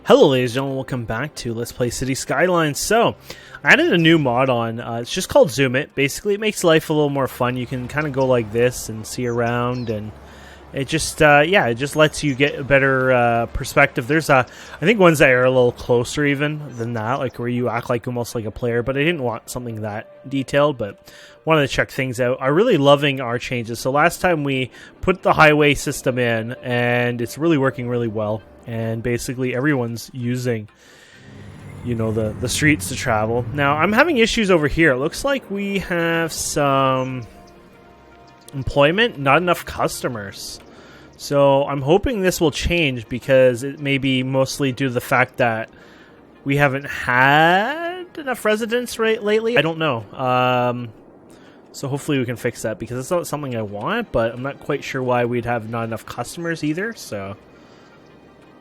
Hello ladies and gentlemen, welcome back to Let's Play City Skylines. So, I added a new mod on, it's just called Zoom It. Basically, it makes life a little more fun. You can kind of go like this and see around, and it just, it just lets you get a better perspective. There's, I think ones that are a little closer even than that, like where you act like almost like a player, but I didn't want something that detailed, but wanted to check things out. I'm really loving our changes. So last time we put the highway system in, and it's really working really well. And basically everyone's using, you know, the streets to travel. Now, I'm having issues over here. It looks like we have some employment, not enough customers. So I'm hoping this will change, because it may be mostly due to the fact that we haven't had enough residents lately. I don't know. So hopefully we can fix that, because it's not something I want, but I'm not quite sure why we'd have not enough customers either, so...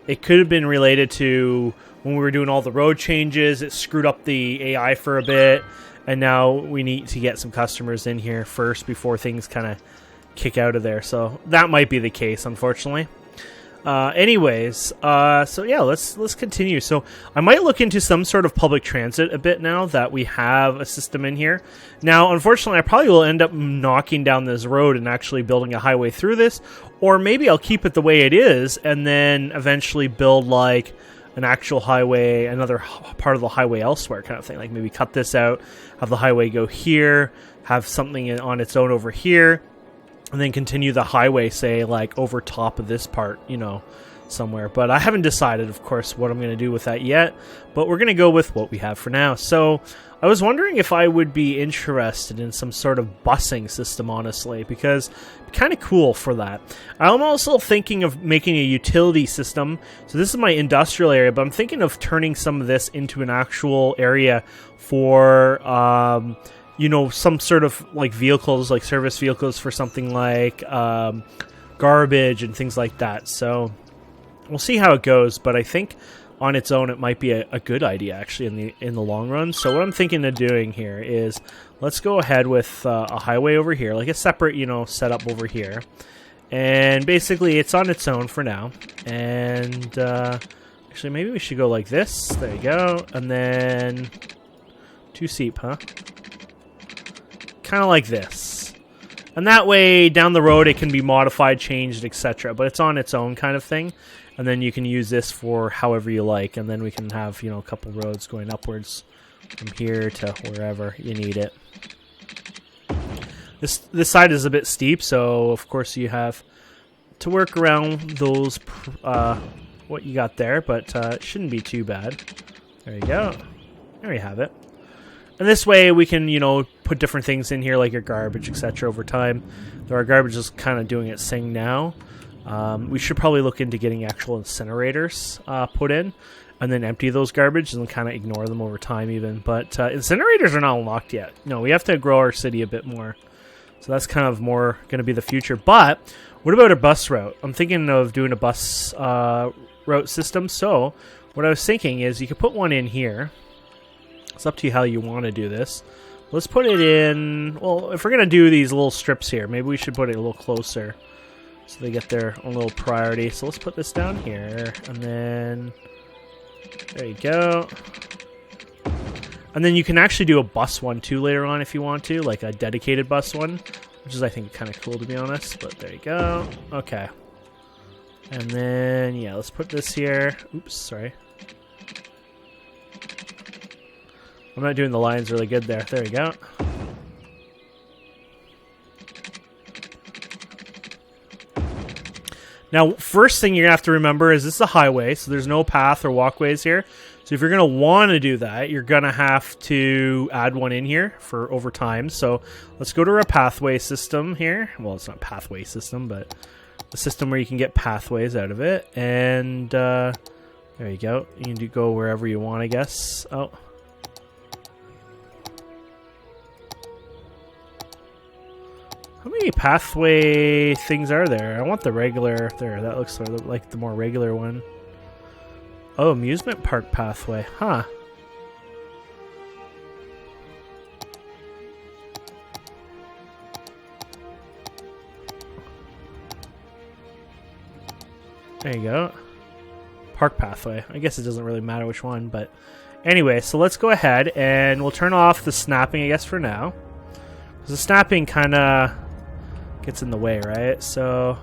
It could have been related to when we were doing all the road changes, it screwed up the AI for a bit, and now we need to get some customers in here first before things kind of kick out of there. So that might be the case, unfortunately. So yeah, let's continue. So I might look into some sort of public transit a bit now that we have a system in here. Now, unfortunately, I probably will end up knocking down this road and actually building a highway through this, or maybe I'll keep it the way it is and then eventually build like an actual highway, another part of the highway elsewhere kind of thing. Like maybe cut this out, have the highway go here, have something on its own over here, and then continue the highway, say, like, over top of this part, you know, somewhere. But I haven't decided, of course, what I'm going to do with that yet. But we're going to go with what we have for now. So I was wondering if I would be interested in some sort of busing system, honestly, because it's kind of cool for that. I'm also thinking of making a utility system. So this is my industrial area, but I'm thinking of turning some of this into an actual area for... you know, some sort of like vehicles, like service vehicles for something like garbage and things like that. So we'll see how it goes, but I think on its own it might be a good idea actually in the long run. So what I'm thinking of doing here is let's go ahead with a highway over here, like a separate, you know, setup over here. And basically it's on its own for now. And actually maybe we should go like this. There you go. And then too steep, huh? Kind of like this, and that way down the road it can be modified, changed, etc., but it's on its own kind of thing, and then you can use this for however you like, and then we can have, you know, a couple roads going upwards from here to wherever you need it. This side is a bit steep, so of course you have to work around those what you got there, but it shouldn't be too bad. There you go. There you have it. And this way we can, you know, put different things in here like your garbage, etc. over time. Though our garbage is kind of doing its thing now. We should probably look into getting actual incinerators put in and then empty those garbage and kind of ignore them over time even. But incinerators are not unlocked yet. No, we have to grow our city a bit more. So that's kind of more going to be the future. But what about a bus route? I'm thinking of doing a bus route system. So what I was thinking is you could put one in here. It's up to you how you want to do this. Let's put it in... Well, if we're going to do these little strips here, maybe we should put it a little closer so they get their own little priority. So let's put this down here, and then... There you go. And then you can actually do a bus one, too, later on if you want to, like a dedicated bus one, which is, I think, kind of cool, to be honest. But there you go. Okay. And then, yeah, let's put this here. Oops, sorry. I'm not doing the lines really good there. There we go. Now, first thing you're going to have to remember is this is a highway, so there's no path or walkways here. So if you're going to want to do that, you're going to have to add one in here for over time. So let's go to our pathway system here. Well, it's not a pathway system, but a system where you can get pathways out of it. And there you go. You can go wherever you want, I guess. Oh. How many pathway things are there? I want the regular... There, that looks like the more regular one. Oh, amusement park pathway. Huh. There you go. park pathway. I guess it doesn't really matter which one, but anyway, so let's go ahead and we'll turn off the snapping, I guess, for now. Because the snapping kind of gets in the way, right? So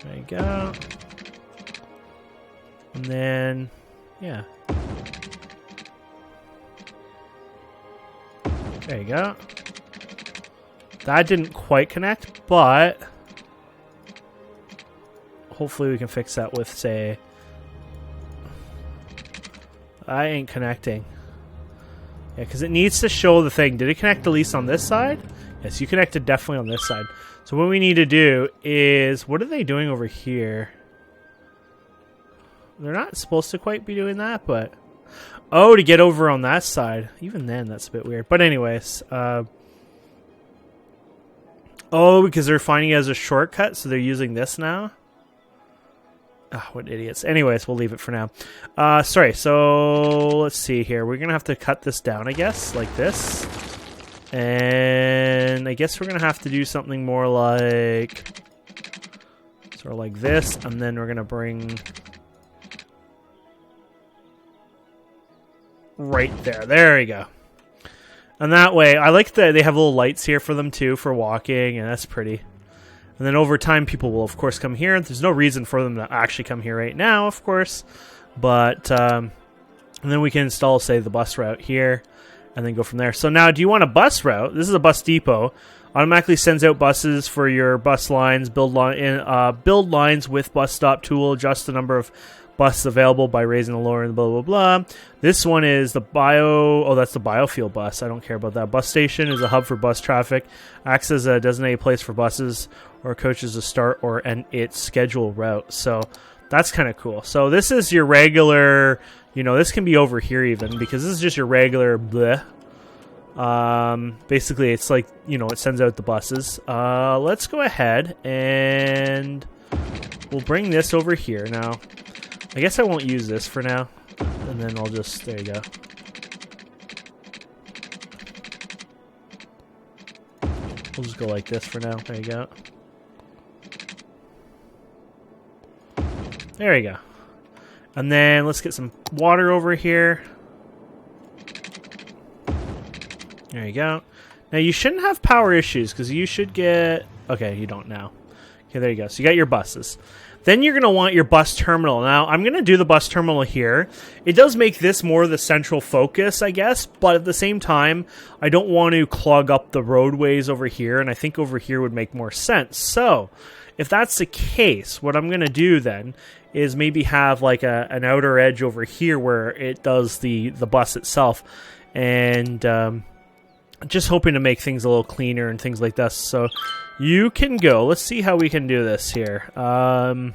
there you go. And then, yeah. There you go. That didn't quite connect, but hopefully we can fix that with, say... I ain't connecting. Yeah, because it needs to show the thing. Did it connect at least on this side? Yes, you connected definitely on this side. So what we need to do is... What are they doing over here? They're not supposed to quite be doing that, but... Oh, to get over on that side. Even then, that's a bit weird. But anyways, oh, because they're finding it as a shortcut, so they're using this now? Oh, what idiots. Anyways, we'll leave it for now. Sorry, so let's see here. We're going to have to cut this down, I guess, like this. And I guess we're going to have to do something more like... Sort of like this, and then we're going to bring... Right there. There you go. And that way, I like that they have little lights here for them too, for walking, and that's pretty. And then over time, people will, of course, come here. There's no reason for them to actually come here right now, of course. But, and then we can install, say, the bus route here, and then go from there. So now, do you want a bus route? This is a bus depot. Automatically sends out buses for your bus lines, build lines with bus stop tool, adjust the number of buses available by raising the lower and blah blah blah. This one is the that's the biofuel bus. I don't care about that. Bus station is a hub for bus traffic, acts as a designated place for buses or coaches to start or end its scheduled route. So that's kind of cool. So this is your regular, this can be over here even, because this is just your regular bleh. Basically it's like, it sends out the buses. Let's go ahead and we'll bring this over here now. I guess I won't use this for now, and then I'll just, there you go. We'll just go like this for now. There you go. There you go. And then let's get some water over here. There you go. Now you shouldn't have power issues, because you should get... Okay, you don't now. Okay, there you go. So you got your buses. Then you're going to want your bus terminal. Now, I'm going to do the bus terminal here. It does make this more the central focus, I guess, but at the same time, I don't want to clog up the roadways over here, and I think over here would make more sense. So, if that's the case, what I'm going to do then is maybe have like an outer edge over here where it does the bus itself, and just hoping to make things a little cleaner and things like this. So you can go. Let's see how we can do this here. You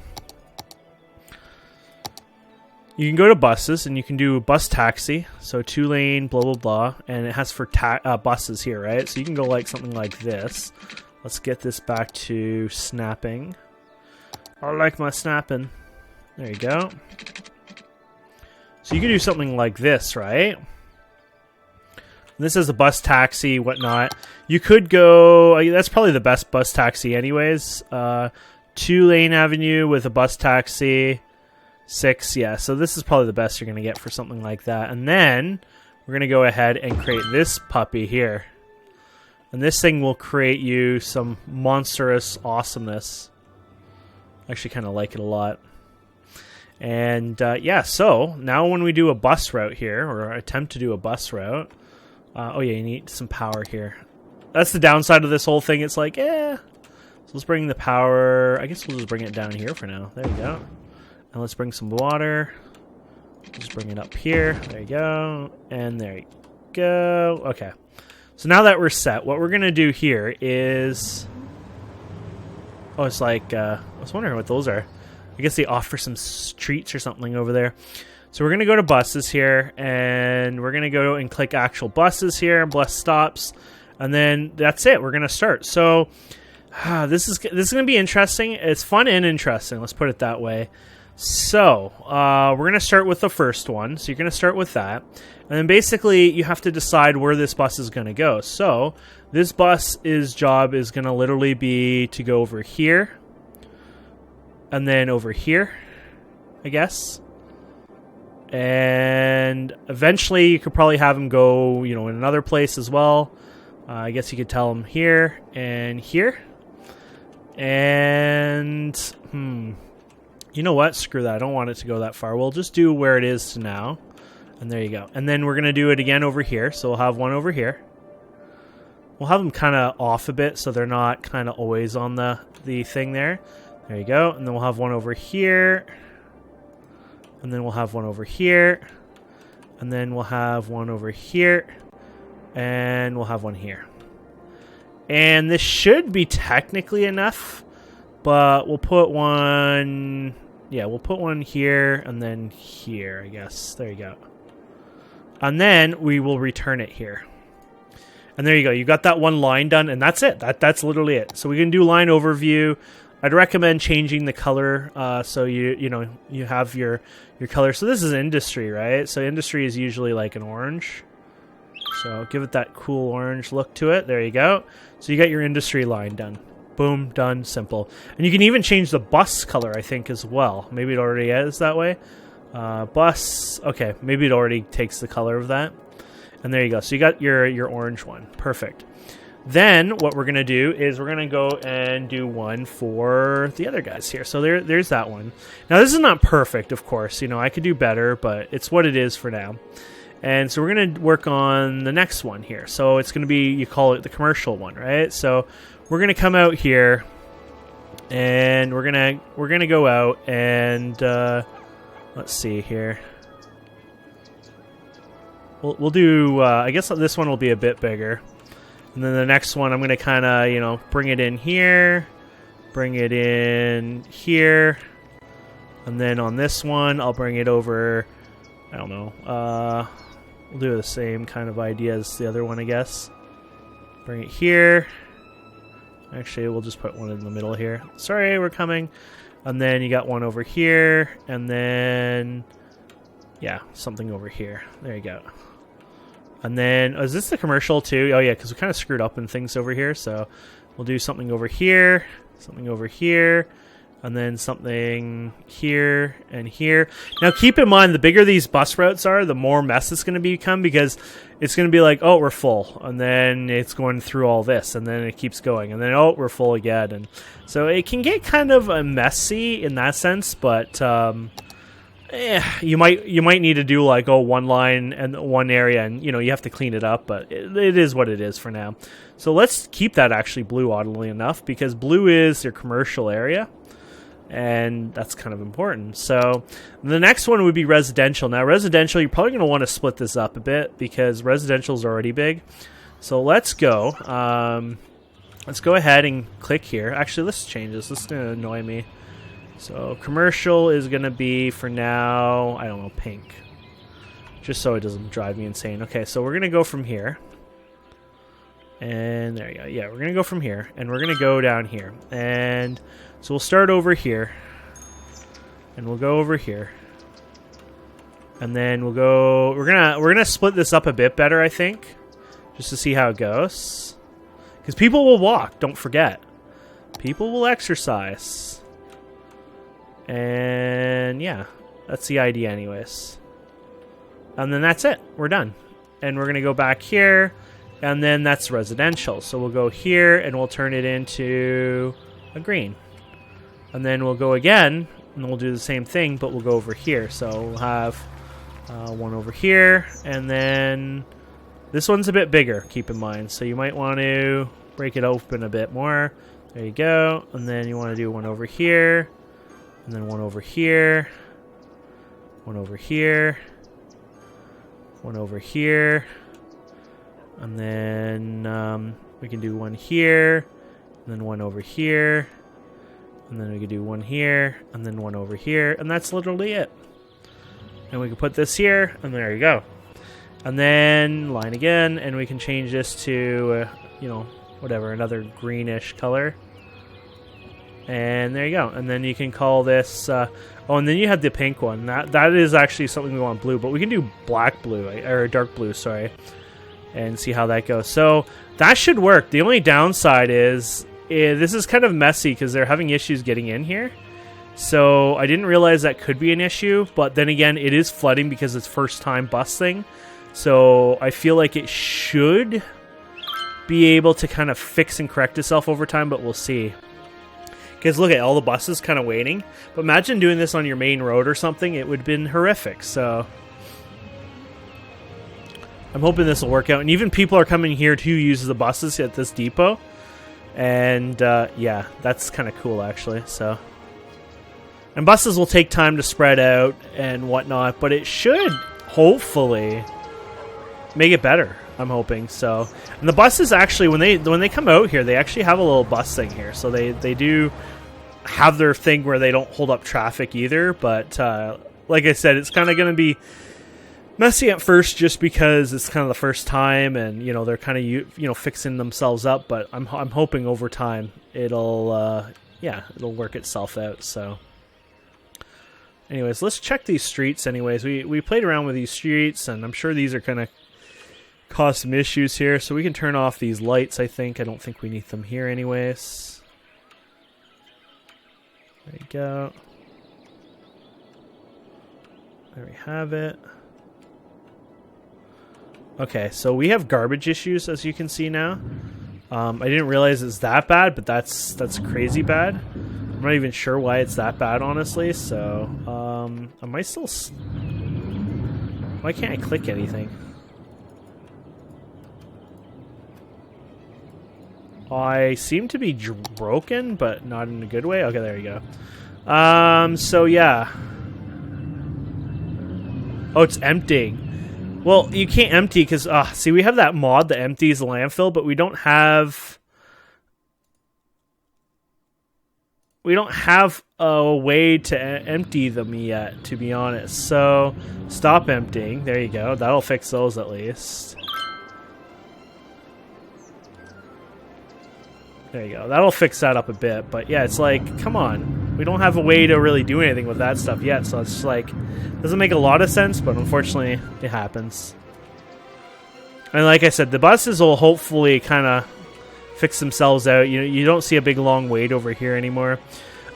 can go to buses and you can do bus taxi. So 2-lane, blah, blah, blah. And it has for buses here, right? So you can go like something like this. Let's get this back to snapping. I like my snapping. There you go. So you can do something like this, right? This is a bus taxi, whatnot. You could go... That's probably the best bus taxi anyways. 2-lane avenue with a bus taxi. 6, yeah. So this is probably the best you're going to get for something like that. And then we're going to go ahead and create this puppy here. And this thing will create you some monstrous awesomeness. I actually kind of like it a lot. And yeah, so now when we do a bus route here, or attempt to do a bus route... oh yeah, you need some power here. That's the downside of this whole thing. It's like, So let's bring the power... I guess we'll just bring it down here for now. There you go. And let's bring some water. Just bring it up here. There you go. And there you go. Okay. So now that we're set, what we're going to do here is... Oh, it's like... I was wondering what those are. I guess they offer some treats or something over there. So we're going to go to buses here, and we're going to go and click actual buses here, bus stops, and then that's it. We're going to start. So this is going to be interesting. It's fun and interesting. Let's put it that way. So, we're going to start with the first one. So you're going to start with that. And then basically you have to decide where this bus is going to go. So this bus's job is going to literally be to go over here. And then over here, I guess. And eventually you could probably have him go, in another place as well. I guess you could tell him here and here. And, you know what? Screw that. I don't want it to go that far. We'll just do where it is now. And there you go. And then we're going to do it again over here. So we'll have one over here. We'll have them kind of off a bit so they're not kind of always on the thing there. There you go. And then we'll have one over here. And then we'll have one over here. And then we'll have one over here. And we'll have one here. And this should be technically enough. But we'll put one... Yeah, we'll put one here and then here, I guess. There you go. And then we will return it here. And there you go. You got that one line done, and that's it. That's literally it. So we can do line overview. I'd recommend changing the color so you have your color. So this is industry, right? So industry is usually like an orange. So give it that cool orange look to it. There you go. So you got your industry line done. Boom, done, simple. And you can even change the bus color, I think, as well. Maybe it already is that way. Bus, okay, maybe it already takes the color of that. And there you go. So you got your orange one. Perfect. Then what we're going to do is we're going to go and do one for the other guys here. So there's that one. Now, this is not perfect, of course. I could do better, but it's what it is for now. And so we're going to work on the next one here. So it's going to be, you call it the commercial one, right? So we're going to come out here and we're going to go out and let's see here. We'll do I guess this one will be a bit bigger. And then the next one I'm going to kind of, bring it in here, bring it in here. And then on this one, I'll bring it over, I don't know, we'll do the same kind of idea as the other one, I guess. Bring it here. Actually, we'll just put one in the middle here. Sorry, we're coming. And then you got one over here. And then, yeah, something over here. There you go. And then, is this the commercial too? Oh, yeah, because we kind of screwed up in things over here. So we'll do something over here, and then something here and here. Now, keep in mind, the bigger these bus routes are, the more mess it's going to become, because it's going to be like, oh, we're full. And then it's going through all this, and then it keeps going. And then, oh, we're full again. And so it can get kind of messy in that sense, but you might need to do like, one line and one area, and, you have to clean it up, but it is what it is for now. So let's keep that actually blue, oddly enough, because blue is your commercial area. And that's kind of important. So the next one would be residential. Now, residential, you're probably going to want to split this up a bit because residential is already big. So let's go. Let's go ahead and click here. Actually, let's change this. This is going to annoy me. So commercial is going to be, for now, I don't know, pink. Just so it doesn't drive me insane. Okay, so we're going to go from here. And there you go. Yeah, we're going to go from here. And we're going to go down here. And so we'll start over here. And we'll go over here. And then we'll go... We're gonna split this up a bit better, I think. Just to see how it goes. Because people will walk, don't forget. People will exercise. And yeah, that's the idea anyways. And then that's it. We're done. And we're going to go back here. And then that's residential. So we'll go here and we'll turn it into a green. And then we'll go again and we'll do the same thing, but we'll go over here. So we'll have one over here. And then this one's a bit bigger, keep in mind. So you might want to break it open a bit more. There you go. And then you want to do one over here. And then one over here. One over here. One over here. And then we can do one here, and then one over here, and then we can do one here, and then one over here, and that's literally it. And we can put this here, and there you go. And then line again, and we can change this to, whatever, another greenish color. And there you go. And then you can call this... oh, and then you have the pink one. That is actually something we want blue, but we can do black blue, or dark blue, sorry, and see how that goes. So that should work. The only downside is this is kind of messy because they're having issues getting in here. So I didn't realize that could be an issue, but then again, it is flooding because it's first time busing. So I feel like it should be able to kind of fix and correct itself over time, but we'll see. Because look at all the buses kind of waiting. But imagine doing this on your main road or something. It would have been horrific. So I'm hoping this will work out. And even people are coming here to use the buses at this depot. And yeah, that's kind of cool actually. So, and buses will take time to spread out and whatnot. But it should hopefully make it better. I'm hoping so. And the buses actually, when they come out here, they actually have a little bus thing here. So they do have their thing where they don't hold up traffic either. But like I said, it's kind of going to be messy at first just because it's kind of the first time, and you know they're kind of fixing themselves up. But I'm hoping over time it'll it'll work itself out. So. Anyways, let's check these streets. Anyways, we played around with these streets, and I'm sure these are kind of cause some issues here, so we can turn off these lights. I don't think we need them here anyways. There you go. There we have it. Okay, so we have garbage issues, as you can see now. I didn't realize it's that bad, but that's crazy bad. I'm not even sure why it's that bad, honestly. So, am I still? Why can't I click anything? I seem to be broken, but not in a good way. Okay, there you go. So yeah. Oh, it's emptying. Well, you can't empty because, see, we have that mod that empties the landfill, but we don't have a way to empty them yet, to be honest. So, stop emptying. There you go. That'll fix those at least. There you go. That'll fix that up a bit. But yeah, it's like, come on. We don't have a way to really do anything with that stuff yet. So it's like, doesn't make a lot of sense, but unfortunately, it happens. And like I said, the buses will hopefully kind of fix themselves out. You don't see a big long wait over here anymore.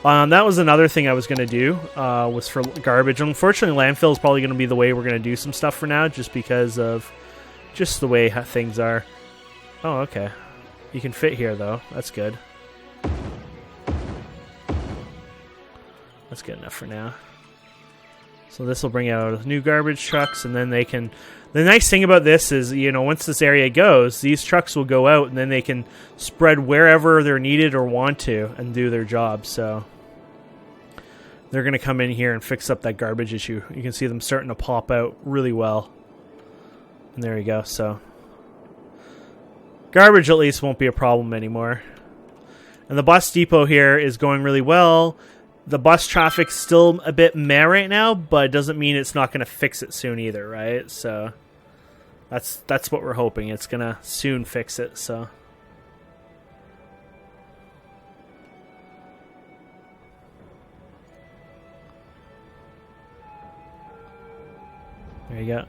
That was another thing I was going to do, was for garbage. Unfortunately, landfill is probably going to be the way we're going to do some stuff for now, just because of just the way things are. Oh, okay. You can fit here, though. That's good. That's good enough for now. So this will bring out new garbage trucks, and then they can... The nice thing about this is, once this area goes, these trucks will go out, and then they can spread wherever they're needed or want to and do their job. So they're going to come in here and fix up that garbage issue. You can see them starting to pop out really well. And there you go. So garbage at least won't be a problem anymore. And the bus depot here is going really well. The bus traffic's still a bit meh right now, but it doesn't mean it's not going to fix it soon either, right? So that's what we're hoping. It's going to soon fix it, so. There you go.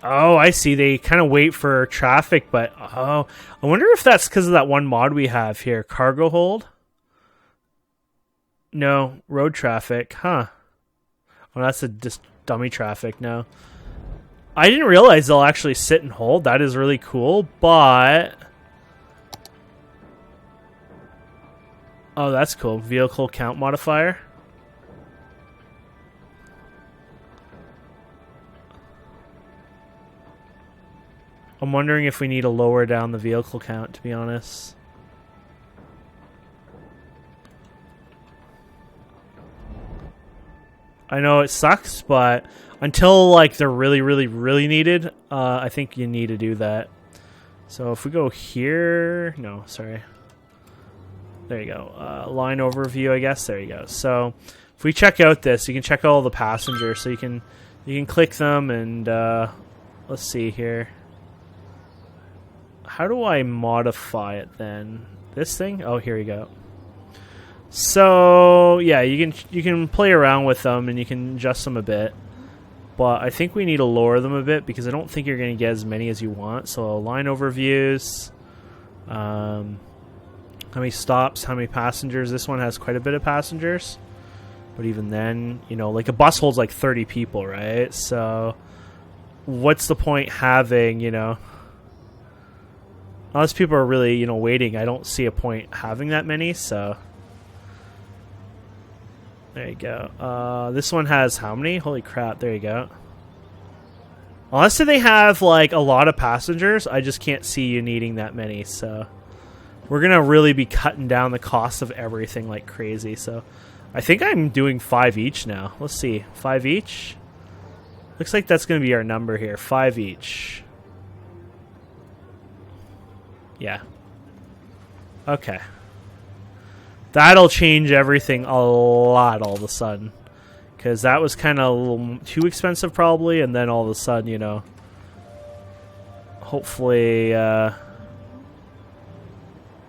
Oh, I see. They kind of wait for traffic, but I wonder if that's because of that one mod we have here. Cargo hold? No, road traffic. Huh. Well, that's just dummy traffic now. I didn't realize they'll actually sit and hold. That is really cool, but... Oh, that's cool. Vehicle count modifier. I'm wondering if we need to lower down the vehicle count, to be honest. I know it sucks, but until like they're really, really, really needed, I think you need to do that. So if we go here... No, sorry. There you go. Line overview, I guess. There you go. So if we check out this, you can check all the passengers. So you can click them and let's see here. how do I modify it then? This thing? Oh, here we go. So yeah, you can play around with them and you can adjust them a bit. But I think we need to lower them a bit because I don't think you're going to get as many as you want. So line overviews, how many stops, how many passengers. This one has quite a bit of passengers. But even then, you know, like a bus holds like 30 people, right? So what's the point having, you know, unless people are really, you know, waiting, I don't see a point having that many, so there you go. This one has how many? Holy crap, there you go. Unless they have, like, a lot of passengers, I just can't see you needing that many, so we're going to really be cutting down the cost of everything like crazy, so I think I'm doing 5 each now. Let's see. 5 each? Looks like that's going to be our number here. 5 each. Yeah. Okay. That'll change everything a lot all of a sudden. Because that was kind of a little too expensive probably, and then all of a sudden, you know, hopefully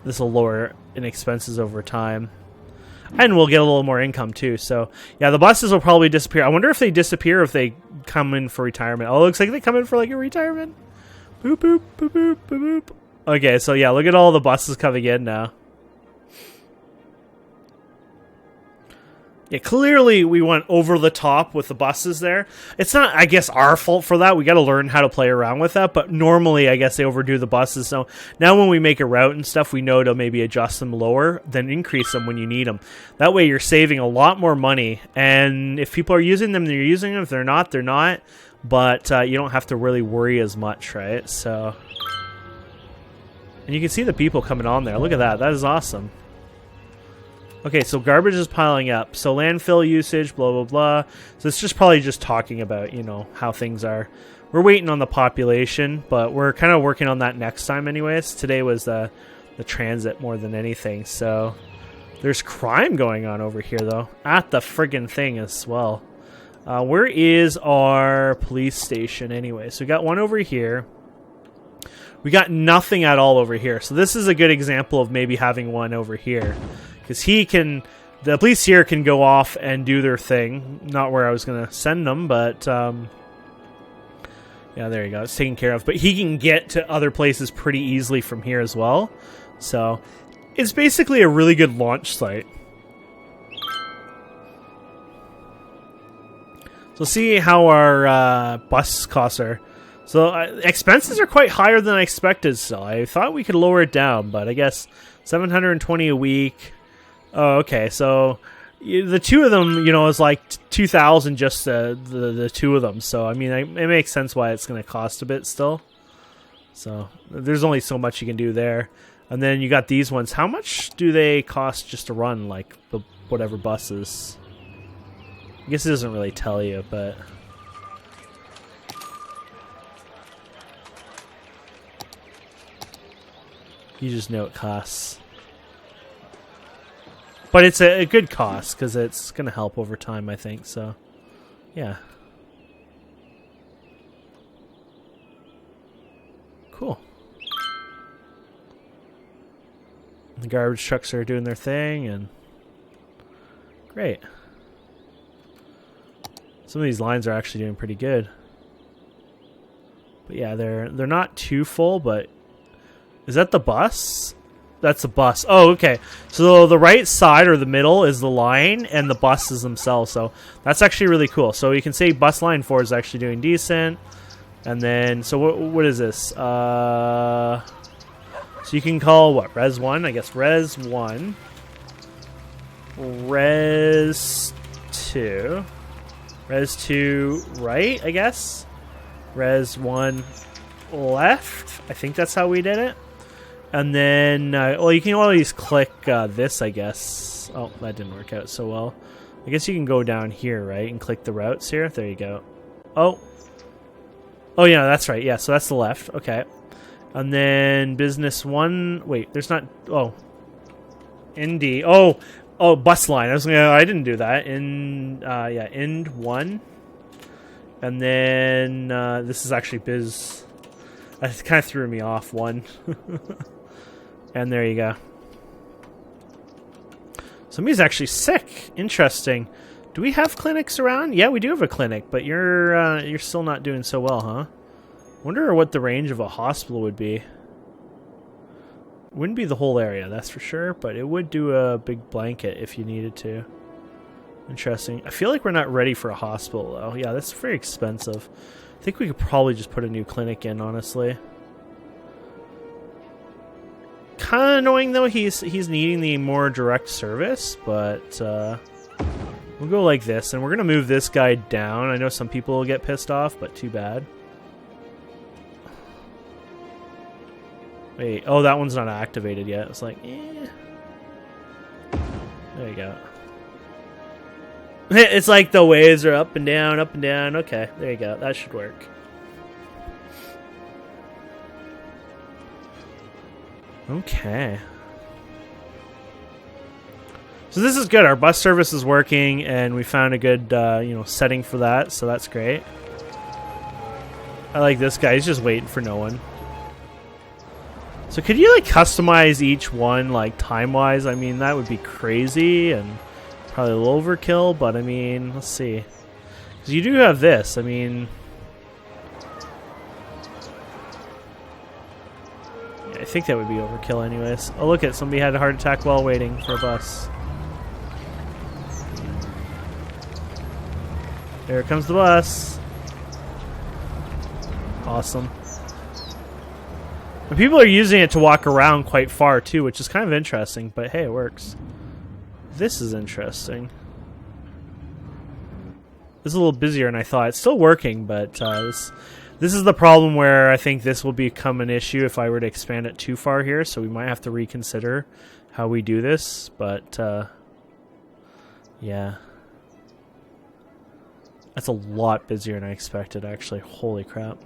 this will lower in expenses over time. And we'll get a little more income too. So yeah, the buses will probably disappear. I wonder if they disappear or if they come in for retirement. Oh, it looks like they come in for like a retirement. Boop, boop, boop, boop, boop, boop. Okay, so yeah, look at all the buses coming in now. Yeah, clearly we went over the top with the buses there. It's not, I guess, our fault for that. We got to learn how to play around with that. But normally, I guess they overdo the buses. So now when we make a route and stuff, we know to maybe adjust them lower, then increase them when you need them. That way you're saving a lot more money. And if people are using them, they're using them. If they're not, they're not. But you don't have to really worry as much, right? So, and you can see the people coming on there. Look at that. That is awesome. Okay, so garbage is piling up. So landfill usage, blah, blah, blah. So it's just probably just talking about, you know, how things are. We're waiting on the population, but we're kind of working on that next time anyways. Today was the transit more than anything. So there's crime going on over here, though. At the friggin' thing as well. Where is our police station anyway? So we got one over here. We got nothing at all over here. So this is a good example of maybe having one over here. Because the police here can go off and do their thing. Not where I was going to send them, but yeah, there you go. It's taken care of. But he can get to other places pretty easily from here as well. So it's basically a really good launch site. So see how our bus costs are. So expenses are quite higher than I expected. So I thought we could lower it down, but I guess $720 a week. Oh, okay. So the two of them, you know, is like 2,000 just the two of them. So I mean, it makes sense why it's going to cost a bit still. So there's only so much you can do there. And then you got these ones. How much do they cost just to run, like the whatever buses? I guess it doesn't really tell you, but you just know it costs. But it's a good cost because it's going to help over time, I think. So, yeah. Cool. The garbage trucks are doing their thing, and great. Some of these lines are actually doing pretty good. But yeah, they're not too full, but is that the bus? That's the bus. Oh, okay. So the right side or the middle is the line and the buses themselves. So that's actually really cool. So you can say bus line 4 is actually doing decent. And then, so what is this? So you can call what? Res 1? I guess Res 1. Res 2. Res 2 right, I guess. Res 1 left. I think that's how we did it. And then, well, you can always click this, I guess. Oh, that didn't work out so well. I guess you can go down here, right, and click the routes here. There you go. Oh. Oh, yeah, that's right. Yeah, so that's the left. Okay. And then business 1. Wait, there's not... Oh. ND. Oh, bus line. I didn't do that. Yeah, end 1. And then this is actually biz... That kind of threw me off one. And there you go. Somebody's actually sick. Interesting. Do we have clinics around? Yeah, we do have a clinic, but you're still not doing so well, huh? Wonder what the range of a hospital would be. Wouldn't be the whole area, that's for sure, but it would do a big blanket if you needed to. Interesting. I feel like we're not ready for a hospital, though. Yeah, that's very expensive. I think we could probably just put a new clinic in, honestly. Kind of annoying, though. He's needing the more direct service, but we'll go like this, and we're going to move this guy down. I know some people will get pissed off, but too bad. Wait, oh, that one's not activated yet. It's like, eh. There you go. It's like the waves are up and down, up and down. Okay, there you go. That should work. Okay. So this is good. Our bus service is working, and we found a good, setting for that. So that's great. I like this guy. He's just waiting for no one. So could you like customize each one like time-wise? I mean, that would be crazy and probably a little overkill, but I mean, let's see. Because you do have this. I mean, yeah, I think that would be overkill anyways. Oh, look at somebody had a heart attack while waiting for a bus. There comes the bus. Awesome. And people are using it to walk around quite far too, which is kind of interesting, but hey, it works. This is interesting. This is a little busier than I thought. It's still working, but this is the problem where I think this will become an issue if I were to expand it too far here, so we might have to reconsider how we do this, but yeah. That's a lot busier than I expected, actually. Holy crap.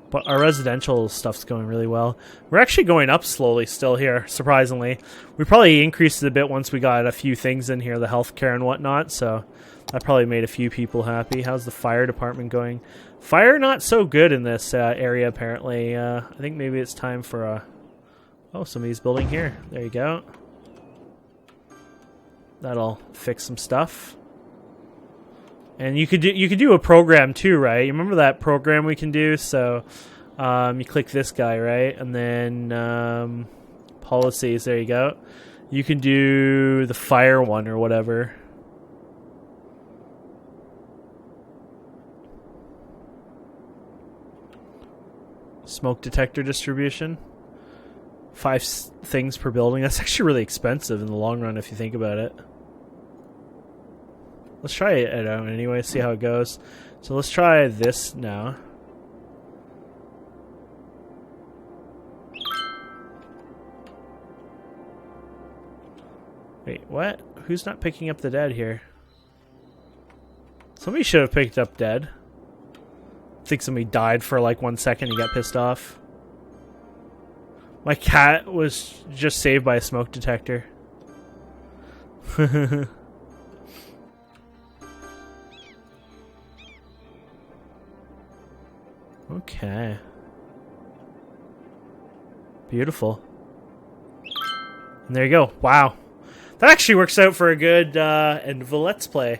But our residential stuff's going really well. We're actually going up slowly still here, surprisingly. We probably increased it a bit once we got a few things in here, the healthcare and whatnot, so that probably made a few people happy. How's the fire department going? Fire not so good in this area, apparently. I think maybe it's time for a... Oh, somebody's building here. There you go. That'll fix some stuff. And you could do a program too, right? You remember that program we can do? So you click this guy, right? And then policies, there you go. You can do the fire one or whatever. Smoke detector distribution. 5 things per building. That's actually really expensive in the long run if you think about it. Let's try it out anyway, see how it goes. So let's try this now. Wait, what? Who's not picking up the dead here? Somebody should have picked up dead. I think somebody died for like 1 second and got pissed off. My cat was just saved by a smoke detector. Okay. Beautiful. And there you go. Wow. That actually works out for a good end of a Let's Play.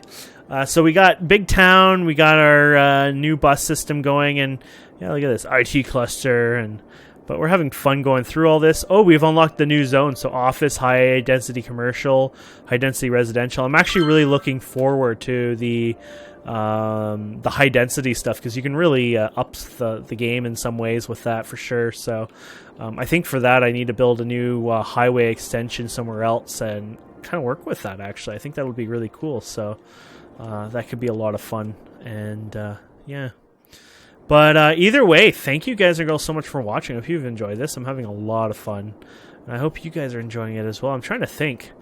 So we got Big Town, we got our new bus system going, and yeah, look at this IT cluster, but we're having fun going through all this. Oh, we've unlocked the new zone, so office, high density commercial, high density residential. I'm actually really looking forward to the high density stuff, because you can really up the game in some ways with that for sure. So I think for that I need to build a new highway extension somewhere else and kind of work with that. Actually, I think that would be really cool. So that could be a lot of fun. And yeah. But either way, thank you guys and girls so much for watching. I hope you've enjoyed this. I'm having a lot of fun, and I hope you guys are enjoying it as well. I'm trying to think.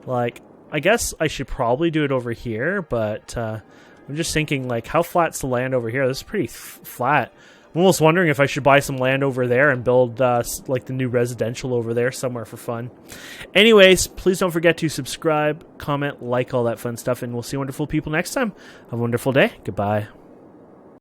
Like, I guess I should probably do it over here, but I'm just thinking, like, how flat's the land over here? This is pretty flat. I'm almost wondering if I should buy some land over there and build, like, the new residential over there somewhere for fun. Anyways, please don't forget to subscribe, comment, like, all that fun stuff, and we'll see wonderful people next time. Have a wonderful day. Goodbye.